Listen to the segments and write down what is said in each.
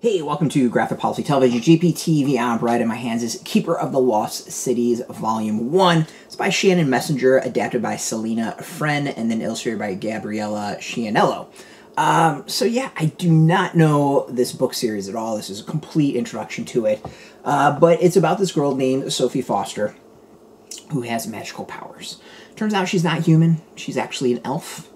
Hey, welcome to Graphic Policy Television, GPTV. On right in my hands is Keeper of the Lost Cities, Volume 1. It's by Shannon Messenger, adapted by Celina, Frenn, and then illustrated by Gabriella Chianello. So yeah, I do not know this book series at all. This is a complete introduction to it. But it's about this girl named Sophie Foster, who has magical powers. Turns out she's not human. She's actually an elf.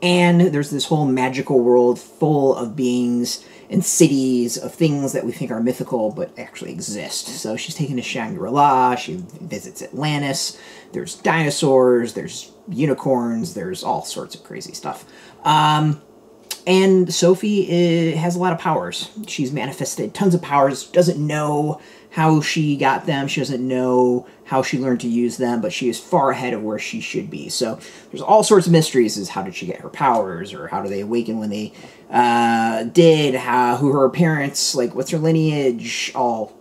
And there's this whole magical world full of beings and cities of things that we think are mythical but actually exist. So she's taken to Shangri-La, she visits Atlantis, there's dinosaurs, there's unicorns, there's all sorts of crazy stuff. And Sophie has a lot of powers. She's manifested tons of powers, doesn't know how she got them, she doesn't know how she learned to use them, but she is far ahead of where she should be. So there's all sorts of mysteries as how did she get her powers, or how do they awaken when they did, who her parents, like what's her lineage, all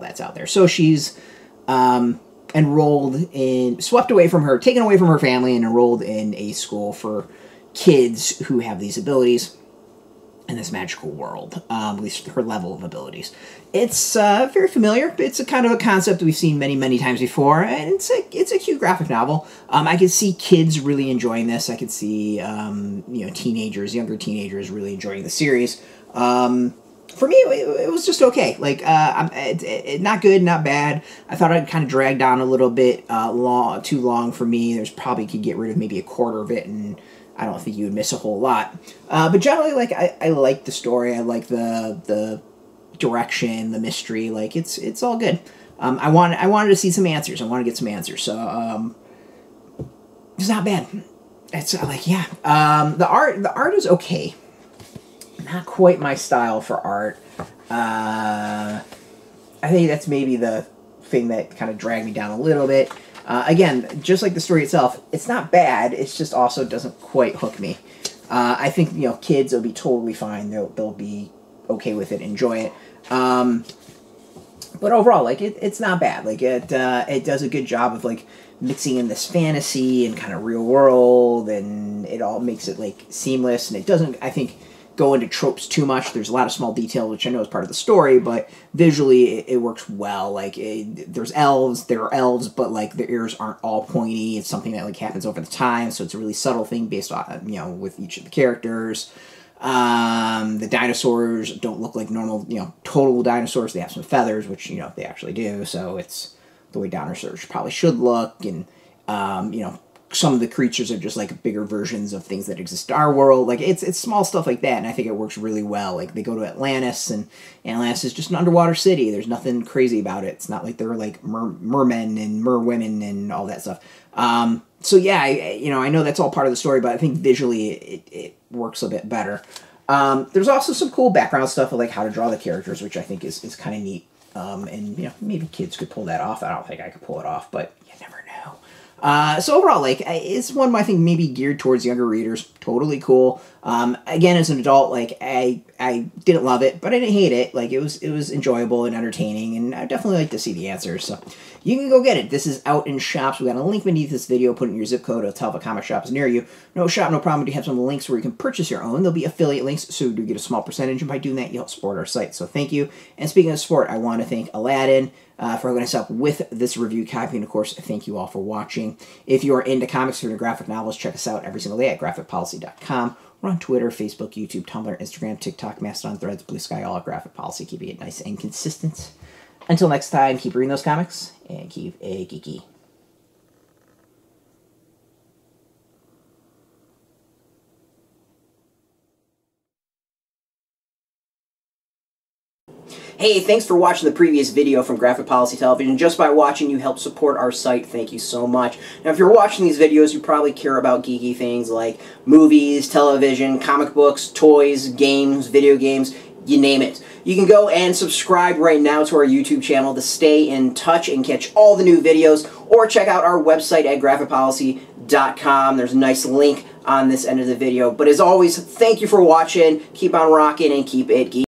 that's out there. So she's enrolled in, taken away from her family and enrolled in a school for kids who have these abilities in this magical world, at least her level of abilities. It's very familiar. It's a kind of a concept we've seen many, many times before, and it's a cute graphic novel. I could see kids really enjoying this. I could see younger teenagers really enjoying the series. For me, it was just okay. Like, not good, not bad. I thought I'd kind of dragged on a little bit too long for me. There's probably could get rid of maybe a quarter of it, and I don't think you would miss a whole lot. But generally, like, I like the story. I like the direction, the mystery. Like, it's all good. I wanted to see some answers. I want to get some answers. So it's not bad. It's like, yeah. The art is okay. Not quite my style for art. I think that's maybe the thing that kind of dragged me down a little bit. Again, just like the story itself, it's not bad. It's just also doesn't quite hook me. I think, kids will be totally fine. They'll be okay with it, enjoy it. But overall, like, it's not bad. Like, it does a good job of, like, mixing in this fantasy and kind of real world, and it all makes it, like, seamless. And it doesn't, I think, go into tropes too much. There's a lot of small detail, which I know is part of the story, but visually it works well. Like, there are elves, but, like, their ears aren't all pointy. It's something that, like, happens over the time, so it's a really subtle thing based on, with each of the characters. The dinosaurs don't look like normal, total dinosaurs. They have some feathers, which, they actually do, so it's the way dinosaurs probably should look, and, some of the creatures are just, like, bigger versions of things that exist in our world. Like, it's small stuff like that, and I think it works really well. Like, they go to Atlantis, and Atlantis is just an underwater city. There's nothing crazy about it. It's not like they're, like, mermen and merwomen and all that stuff. So, yeah, I know that's all part of the story, but I think visually it works a bit better. There's also some cool background stuff of, like, how to draw the characters, which I think is kind of neat. And, maybe kids could pull that off. I don't think I could pull it off, but you never know. So overall, like, it's one I think maybe geared towards younger readers. Totally cool. Again, as an adult, like, I didn't love it, but I didn't hate it. Like, it was enjoyable and entertaining, and I definitely like to see the answers. So you can go get it. This is out in shops. We got a link beneath this video. Put in your zip code. It'll tell if a comic shop is near you. No shop, no problem. We have some of the links where you can purchase your own. There'll be affiliate links, so you do get a small percentage, and by doing that, you help support our site. So thank you. And speaking of support, I want to thank Aladdin for hooking us up with this review copy, and of course, thank you all for watching. If you are into comics or into graphic novels, check us out every single day at graphicpolicy.com. We're on Twitter, Facebook, YouTube, Tumblr, Instagram, TikTok, Mastodon, Threads, Blue Sky, all at Graphic Policy, keeping it nice and consistent. Until next time, keep reading those comics, and keep it geeky. Hey, thanks for watching the previous video from Graphic Policy Television. Just by watching, you help support our site. Thank you so much. Now, if you're watching these videos, you probably care about geeky things like movies, television, comic books, toys, games, video games, you name it. You can go and subscribe right now to our YouTube channel to stay in touch and catch all the new videos, or check out our website at graphicpolicy.com. There's a nice link on this end of the video. But as always, thank you for watching. Keep on rocking and keep it geeky.